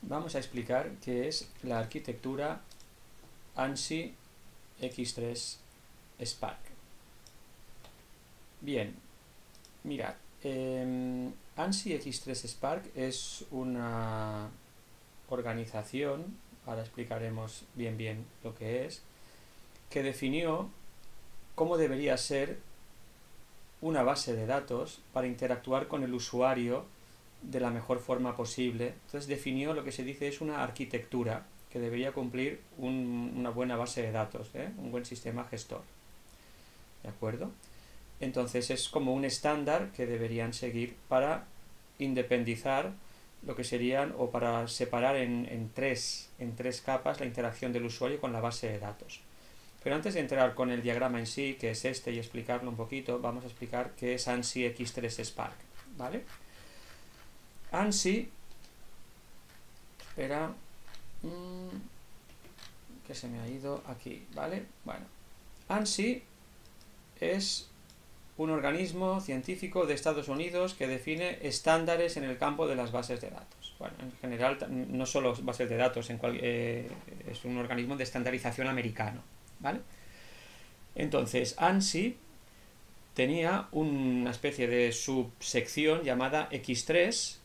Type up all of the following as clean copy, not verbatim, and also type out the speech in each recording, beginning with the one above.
vamos a explicar qué es la arquitectura ANSI X3 Spark. Bien, mirad, ANSI X3 Spark es una organización, ahora explicaremos bien lo que es, que definió cómo debería ser una base de datos para interactuar con el usuario de la mejor forma posible. Entonces definió lo que se dice es una arquitectura que debería cumplir una buena base de datos, un buen sistema gestor. ¿De acuerdo? Entonces es como un estándar que deberían seguir para independizar lo que serían, o para separar en tres capas la interacción del usuario con la base de datos. Pero antes de entrar con el diagrama en sí, que es este, y explicarlo un poquito, vamos a explicar qué es ANSI X3 Spark, ¿vale? ANSI, espera, que se me ha ido aquí, ¿vale? Bueno, ANSI es un organismo científico de Estados Unidos que define estándares en el campo de las bases de datos. Bueno, en general, no solo bases de datos, es un organismo de estandarización americano, ¿vale? Entonces, ANSI tenía una especie de subsección llamada X3,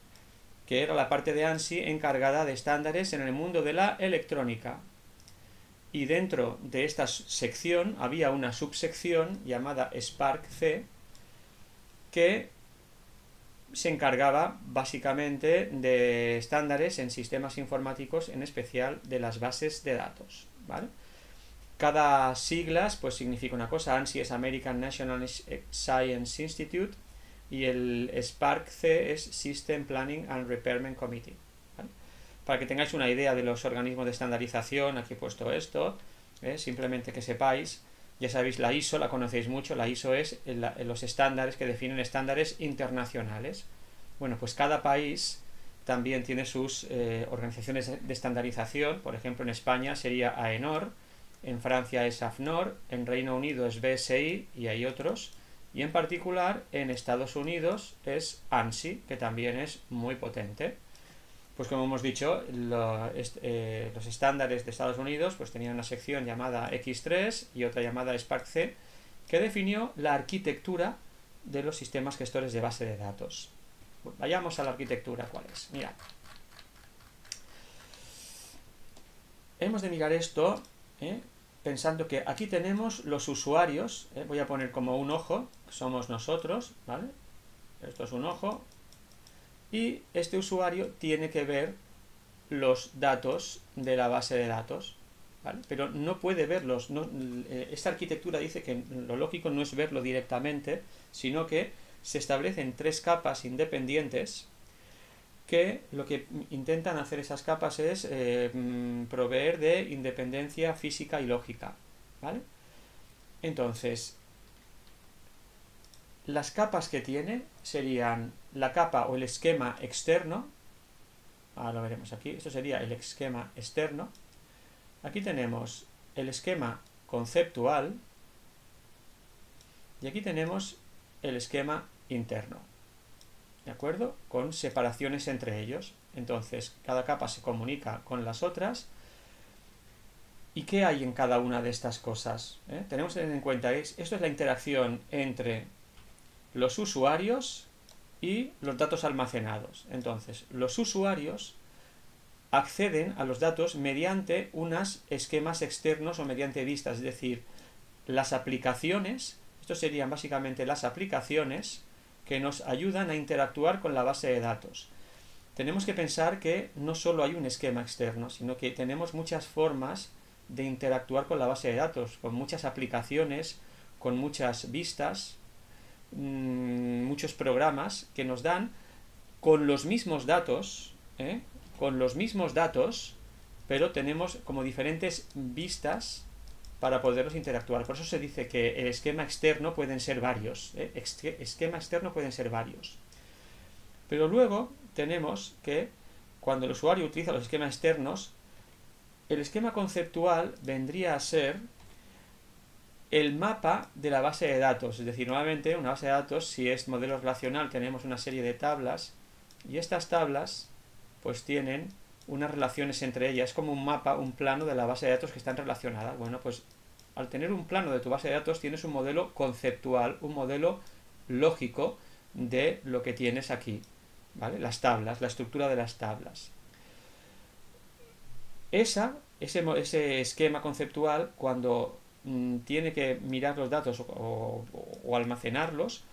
que era la parte de ANSI encargada de estándares en el mundo de la electrónica. Y dentro de esta sección había una subsección llamada Spark-C, que se encargaba básicamente de estándares en sistemas informáticos, en especial de las bases de datos, ¿vale? Cada siglas pues significa una cosa. ANSI es American National Science Institute y el Spark-C es System Planning and Repairment Committee, ¿vale? Para que tengáis una idea de los organismos de estandarización, aquí he puesto esto, simplemente que sepáis. Ya sabéis, la ISO la conocéis mucho. La ISO es los estándares que definen estándares internacionales. Bueno, pues cada país también tiene sus organizaciones de estandarización. Por ejemplo, en España sería AENOR, en Francia es AFNOR, en Reino Unido es BSI y hay otros. Y en particular en Estados Unidos es ANSI, que también es muy potente. Pues como hemos dicho, los estándares de Estados Unidos pues tenían una sección llamada X3 y otra llamada Spark-C, que definió la arquitectura de los sistemas gestores de base de datos. Bueno, vayamos a la arquitectura, ¿cuál es? Mirad. Hemos de mirar esto pensando que aquí tenemos los usuarios. Voy a poner como un ojo, que somos nosotros, ¿vale? Esto es un ojo. Y este usuario tiene que ver los datos de la base de datos, ¿vale? Pero no puede verlos. Esta arquitectura dice que lo lógico no es verlo directamente, sino que se establecen tres capas independientes que lo que intentan hacer esas capas es proveer de independencia física y lógica, ¿vale? Entonces, las capas que tiene serían la capa o el esquema externo. Ahora lo veremos aquí. Esto sería el esquema externo. Aquí tenemos el esquema conceptual. Y aquí tenemos el esquema interno. ¿De acuerdo? Con separaciones entre ellos. Entonces, cada capa se comunica con las otras. ¿Y qué hay en cada una de estas cosas? Tenemos que tener en cuenta, esto es la interacción entre los usuarios y los datos almacenados. Entonces, los usuarios acceden a los datos mediante unos esquemas externos o mediante vistas, es decir, las aplicaciones. Estos serían básicamente las aplicaciones que nos ayudan a interactuar con la base de datos. Tenemos que pensar que no solo hay un esquema externo, sino que tenemos muchas formas de interactuar con la base de datos, con muchas aplicaciones, con muchas vistas, muchos programas que nos dan con los mismos datos, pero tenemos como diferentes vistas para poderlos interactuar. Por eso se dice que el esquema externo pueden ser varios. Esquema externo pueden ser varios. Pero luego tenemos que cuando el usuario utiliza los esquemas externos, el esquema conceptual vendría a ser el mapa de la base de datos. Es decir, nuevamente una base de datos, si es modelo relacional, tenemos una serie de tablas y estas tablas pues tienen unas relaciones entre ellas, es como un mapa, un plano de la base de datos que están relacionadas. Bueno, pues al tener un plano de tu base de datos tienes un modelo conceptual, un modelo lógico de lo que tienes aquí, ¿vale? Las tablas, la estructura de las tablas. Ese esquema conceptual, cuando tiene que mirar los datos o almacenarlos,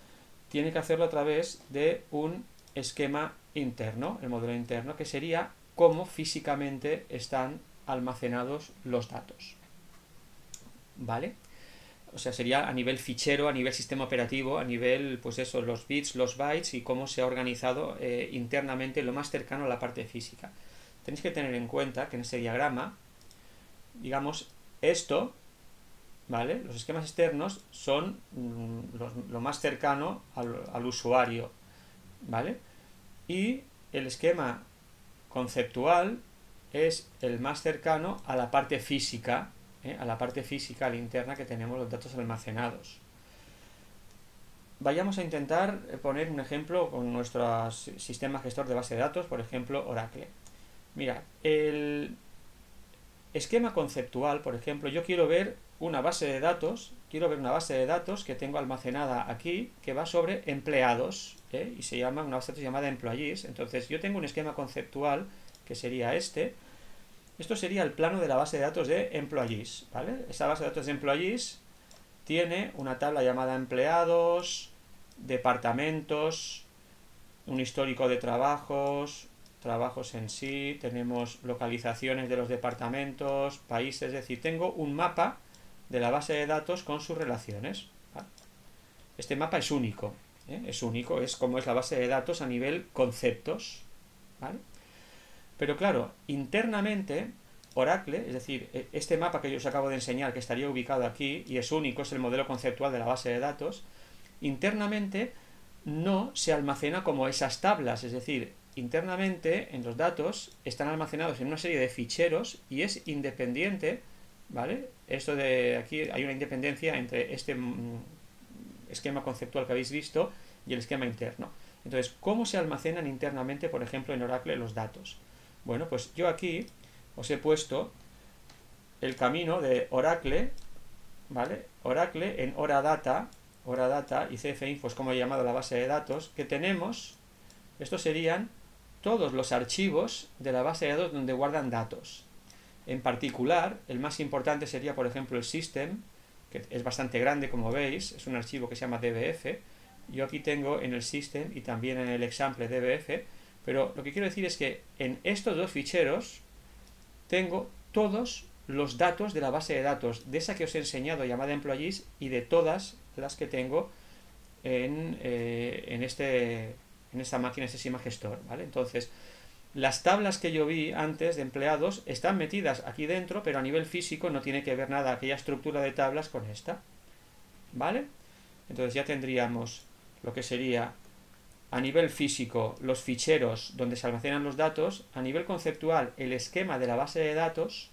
tiene que hacerlo a través de un esquema interno, el modelo interno, que sería cómo físicamente están almacenados los datos. ¿Vale? O sea, sería a nivel fichero, a nivel sistema operativo, a nivel, pues eso, los bits, los bytes y cómo se ha organizado internamente lo más cercano a la parte física. Tenéis que tener en cuenta que en ese diagrama, digamos, esto, ¿vale? Los esquemas externos son lo más cercano al usuario, ¿vale? Y el esquema conceptual es el más cercano a la parte física, a la parte física, a la interna que tenemos los datos almacenados. Vayamos a intentar poner un ejemplo con nuestro sistema gestor de base de datos, por ejemplo, Oracle. Mira, el esquema conceptual, por ejemplo, yo quiero ver una base de datos, que tengo almacenada aquí, que va sobre empleados, y se llama una base de datos llamada employees. Entonces yo tengo un esquema conceptual que sería este. Esto sería el plano de la base de datos de employees, ¿vale? Esa base de datos de employees tiene una tabla llamada empleados, departamentos, un histórico de trabajos en sí, tenemos localizaciones de los departamentos, países, es decir, tengo un mapa de la base de datos con sus relaciones, ¿vale? Este mapa es único, es como es la base de datos a nivel conceptos, ¿vale? Pero claro, internamente Oracle, es decir, este mapa que yo os acabo de enseñar, que estaría ubicado aquí y es único, es el modelo conceptual de la base de datos, internamente no se almacena como esas tablas, es decir, internamente en los datos están almacenados en una serie de ficheros y es independiente, ¿vale? Esto de aquí hay una independencia entre este esquema conceptual que habéis visto y el esquema interno. Entonces, ¿cómo se almacenan internamente, por ejemplo, en Oracle los datos? Bueno, pues yo aquí os he puesto el camino de Oracle, ¿vale? Oracle en Oradata y CFInfo es como he llamado la base de datos, que tenemos, estos serían todos los archivos de la base de datos donde guardan datos. En particular, el más importante sería, por ejemplo, el system, que es bastante grande, como veis, es un archivo que se llama dbf. Yo aquí tengo en el system y también en el example dbf, pero lo que quiero decir es que en estos dos ficheros tengo todos los datos de la base de datos, de esa que os he enseñado llamada employees y de todas las que tengo en esta máquina, este sistema gestor, ¿vale? Entonces, las tablas que yo vi antes de empleados están metidas aquí dentro, pero a nivel físico no tiene que ver nada aquella estructura de tablas con esta, ¿vale? Entonces ya tendríamos lo que sería a nivel físico los ficheros donde se almacenan los datos, a nivel conceptual el esquema de la base de datos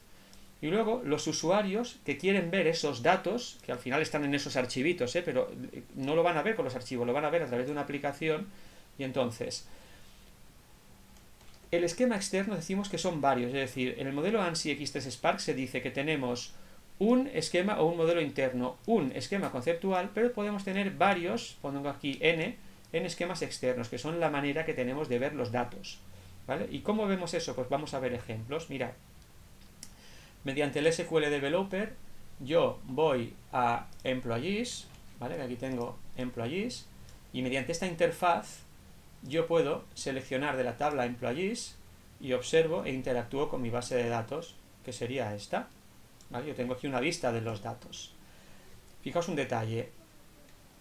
y luego los usuarios que quieren ver esos datos, que al final están en esos archivitos, pero no lo van a ver con los archivos, lo van a ver a través de una aplicación. Y entonces el esquema externo decimos que son varios, es decir, en el modelo ANSI X3 Spark se dice que tenemos un esquema o un modelo interno, un esquema conceptual, pero podemos tener varios, pongo aquí n, en esquemas externos, que son la manera que tenemos de ver los datos, ¿vale? ¿Y cómo vemos eso? Pues vamos a ver ejemplos. Mirad, mediante el SQL Developer yo voy a Employees, ¿vale? Aquí tengo Employees, y mediante esta interfaz yo puedo seleccionar de la tabla Employees y observo e interactúo con mi base de datos, que sería esta, ¿vale? Yo tengo aquí una lista de los datos. Fijaos un detalle,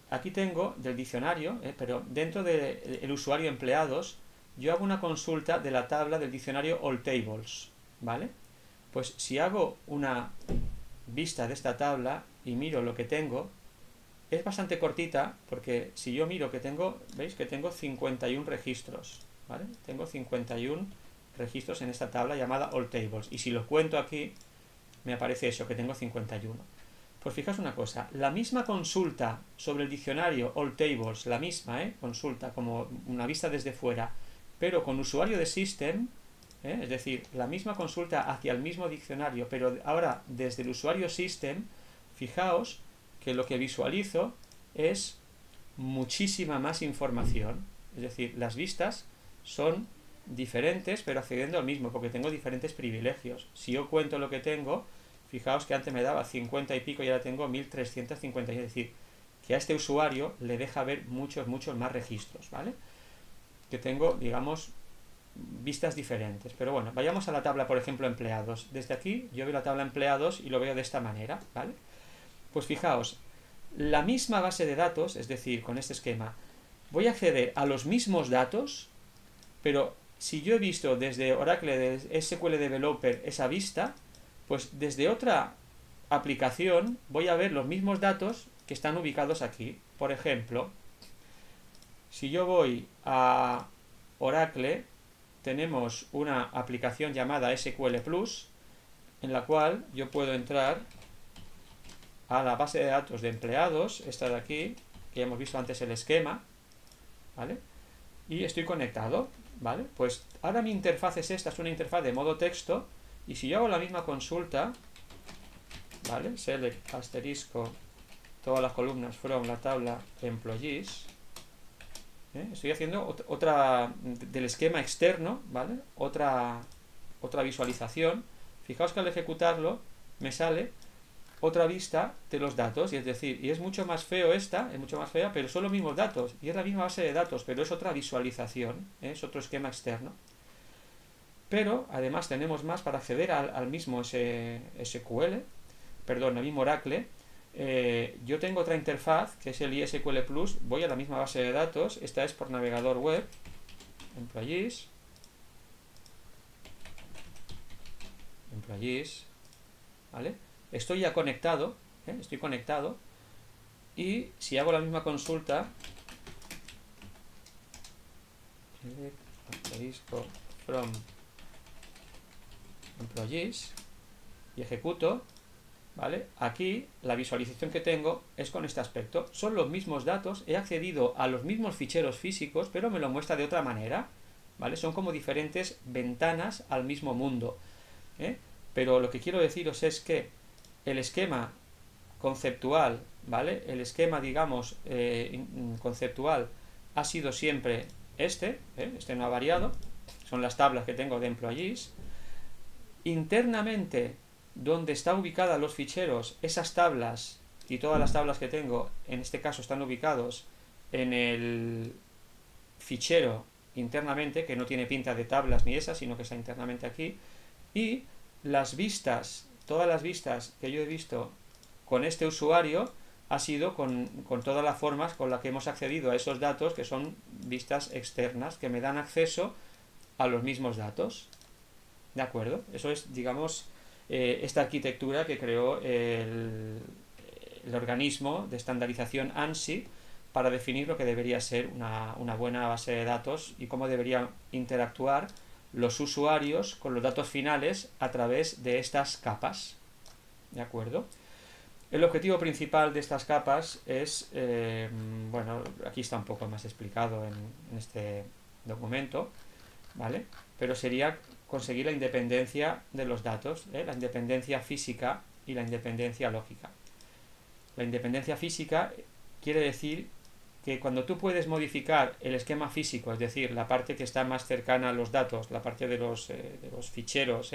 aquí tengo del diccionario, pero dentro del usuario empleados yo hago una consulta de la tabla del diccionario All Tables, ¿vale? Pues si hago una vista de esta tabla y miro lo que tengo, es bastante cortita, porque si yo miro que tengo, veis que tengo 51 registros, ¿vale? Tengo 51 registros en esta tabla llamada All Tables, y si los cuento aquí, me aparece eso, que tengo 51. Pues fijaos una cosa, la misma consulta sobre el diccionario All Tables, la misma, consulta como una vista desde fuera, pero con usuario de System, es decir, la misma consulta hacia el mismo diccionario, pero ahora desde el usuario system, fijaos que lo que visualizo es muchísima más información. Es decir, las vistas son diferentes, pero accediendo al mismo, porque tengo diferentes privilegios. Si yo cuento lo que tengo, fijaos que antes me daba 50 y pico y ahora tengo 1350. Es decir, que a este usuario le deja ver muchos más registros, ¿vale? Que tengo, digamos, vistas diferentes. Pero bueno, vayamos a la tabla, por ejemplo, empleados. Desde aquí yo veo la tabla empleados y lo veo de esta manera, ¿vale? Pues fijaos, la misma base de datos, es decir, con este esquema, voy a acceder a los mismos datos, pero si yo he visto desde Oracle, de SQL Developer, esa vista, pues desde otra aplicación voy a ver los mismos datos que están ubicados aquí. Por ejemplo, si yo voy a Oracle, tenemos una aplicación llamada SQL Plus, en la cual yo puedo entrar a la base de datos de empleados, esta de aquí, que ya hemos visto antes el esquema, ¿vale? Y estoy conectado, ¿vale? Pues ahora mi interfaz es esta, es una interfaz de modo texto, y si yo hago la misma consulta, ¿vale? Select asterisco todas las columnas from la tabla employees, estoy haciendo otra del esquema externo, ¿vale? Otra visualización. Fijaos que al ejecutarlo me sale otra vista de los datos, y es decir, y es mucho más feo esta, es mucho más fea, pero son los mismos datos, y es la misma base de datos, pero es otra visualización, es otro esquema externo. Pero además tenemos más para acceder al mismo SQL, perdón, al mismo Oracle. Yo tengo otra interfaz, que es el ISQL Plus, voy a la misma base de datos, esta es por navegador web, employees, ¿vale? Estoy ya conectado, estoy conectado, y si hago la misma consulta, from employees, y ejecuto, ¿vale? Aquí la visualización que tengo es con este aspecto. Son los mismos datos, he accedido a los mismos ficheros físicos, pero me lo muestra de otra manera, ¿vale? Son como diferentes ventanas al mismo mundo, Pero lo que quiero deciros es que el esquema conceptual, ¿vale? El esquema, digamos, conceptual ha sido siempre este no ha variado, son las tablas que tengo de employees. Internamente, donde están ubicadas los ficheros, esas tablas y todas las tablas que tengo, en este caso están ubicados en el fichero internamente, que no tiene pinta de tablas ni esas, sino que está internamente aquí, y las vistas, todas las vistas que yo he visto con este usuario ha sido con todas las formas con las que hemos accedido a esos datos, que son vistas externas, que me dan acceso a los mismos datos. ¿De acuerdo? Eso es, digamos, esta arquitectura que creó el organismo de estandarización ANSI para definir lo que debería ser una buena base de datos y cómo deberían interactuar los usuarios con los datos finales a través de estas capas. ¿De acuerdo? El objetivo principal de estas capas es, bueno, aquí está un poco más explicado en este documento, ¿vale? Pero sería conseguir la independencia de los datos, la independencia física y la independencia lógica. La independencia física quiere decir que cuando tú puedes modificar el esquema físico, es decir, la parte que está más cercana a los datos, la parte de los ficheros,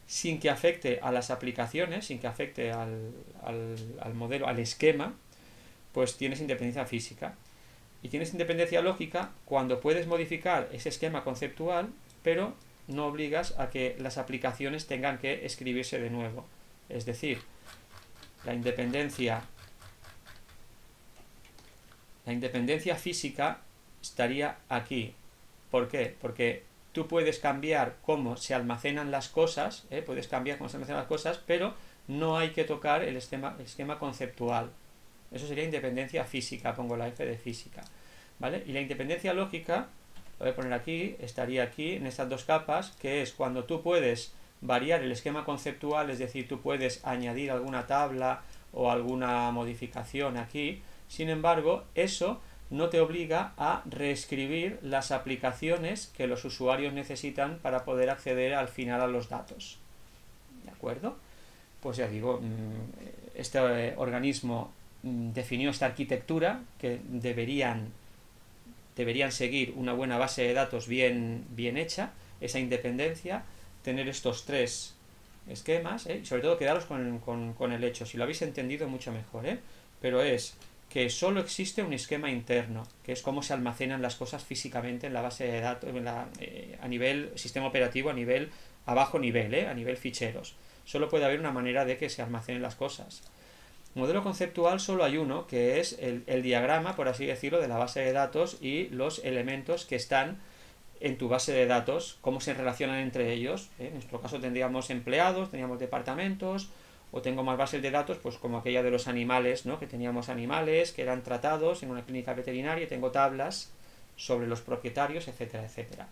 sin que afecte a las aplicaciones, sin que afecte al modelo, al esquema, pues tienes independencia física. Y tienes independencia lógica cuando puedes modificar ese esquema conceptual, pero no obligas a que las aplicaciones tengan que escribirse de nuevo. Es decir, la independencia física estaría aquí. ¿Por qué? Porque tú puedes cambiar cómo se almacenan las cosas, pero no hay que tocar el esquema conceptual. Eso sería independencia física, pongo la F de física, ¿vale? Y la independencia lógica, lo voy a poner aquí, estaría aquí en estas dos capas, que es cuando tú puedes variar el esquema conceptual, es decir, tú puedes añadir alguna tabla o alguna modificación aquí. Sin embargo, eso no te obliga a reescribir las aplicaciones que los usuarios necesitan para poder acceder al final a los datos. ¿De acuerdo? Pues ya digo, este organismo definió esta arquitectura que deberían seguir una buena base de datos bien hecha, esa independencia, tener estos tres esquemas, y sobre todo quedaros con el hecho, si lo habéis entendido mucho mejor, pero es que solo existe un esquema interno, que es cómo se almacenan las cosas físicamente en la base de datos, a nivel sistema operativo, a bajo nivel, a nivel ficheros. Solo puede haber una manera de que se almacenen las cosas. Modelo conceptual solo hay uno, que es el diagrama, por así decirlo, de la base de datos y los elementos que están en tu base de datos, cómo se relacionan entre ellos. En nuestro caso tendríamos empleados, teníamos departamentos, o tengo más bases de datos, pues como aquella de los animales, ¿no? Que teníamos animales que eran tratados en una clínica veterinaria y tengo tablas sobre los propietarios, etcétera, etcétera.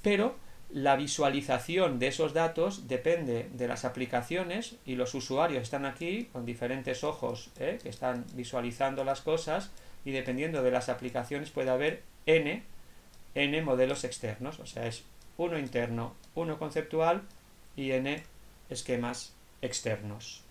Pero la visualización de esos datos depende de las aplicaciones y los usuarios están aquí con diferentes ojos que están visualizando las cosas, y dependiendo de las aplicaciones puede haber n modelos externos, o sea, es uno interno, uno conceptual y n esquemas externos.